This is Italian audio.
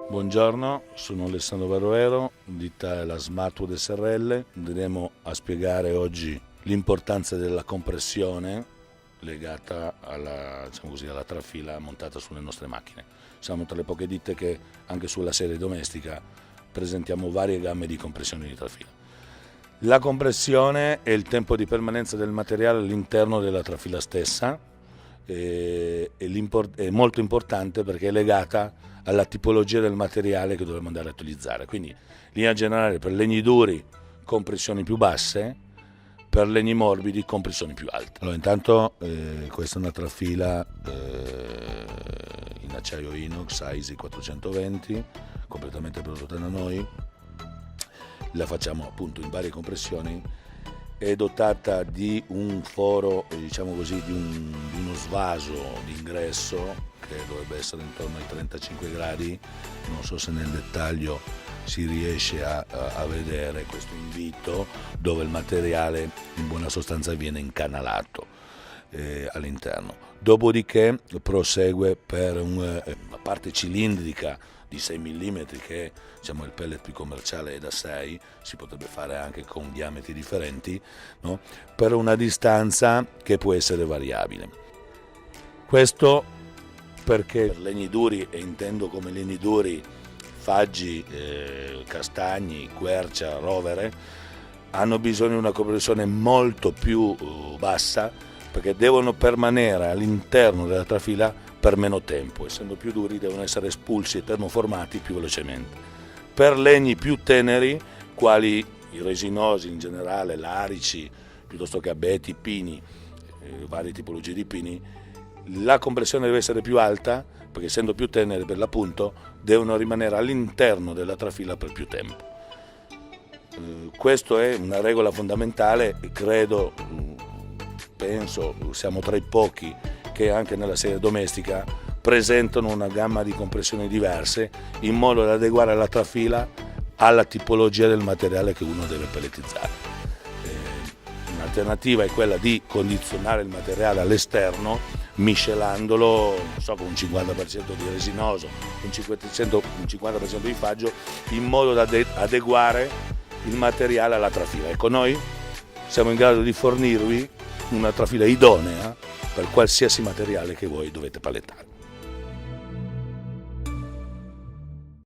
Buongiorno, sono Alessandro Baroero, ditta la Smartwood SRL. Andremo a spiegare oggi l'importanza della compressione legata alla, diciamo così, alla trafila montata sulle nostre macchine. Siamo tra le poche ditte che anche sulla serie domestica presentiamo varie gamme di compressione di trafila. La compressione è il tempo di permanenza del materiale all'interno della trafila stessa, è molto importante perché è legata alla tipologia del materiale che dovremo andare a utilizzare. Quindi, in linea generale, per legni duri compressioni più basse, per legni morbidi compressioni più alte. Allora, intanto questa è una trafila in acciaio inox AISI 420, completamente prodotta da noi. La facciamo appunto in varie compressioni. È dotata di un foro, diciamo così, di uno svaso di ingresso che dovrebbe essere intorno ai 35 gradi. Non so se nel dettaglio si riesce a vedere questo invito dove il materiale in buona sostanza viene incanalato all'interno. Dopodiché prosegue per una parte cilindrica di 6 mm che, diciamo, il pellet più commerciale è da 6, si potrebbe fare anche con diametri differenti, no? Per una distanza che può essere variabile. Questo perché per legni duri, e intendo come legni duri faggi, castagni, quercia, rovere, hanno bisogno di una compressione molto più bassa perché devono permanere all'interno della trafila per meno tempo, essendo più duri devono essere espulsi e termoformati più velocemente. Per legni più teneri, quali i resinosi in generale, larici, piuttosto che abeti, pini, varie tipologie di pini, la compressione deve essere più alta perché essendo più teneri per l'appunto devono rimanere all'interno della trafila per più tempo. Questa è una regola fondamentale e credo, penso, siamo tra i pochi che anche nella serie domestica presentano una gamma di compressioni diverse in modo da adeguare la trafila alla tipologia del materiale che uno deve pelletizzare. Un'alternativa è quella di condizionare il materiale all'esterno miscelandolo, non so, con un 50% di resinoso, un 50% di faggio, in modo da adeguare il materiale alla trafila. Ecco, noi siamo in grado di fornirvi una trafila idonea per qualsiasi materiale che voi dovete palettare.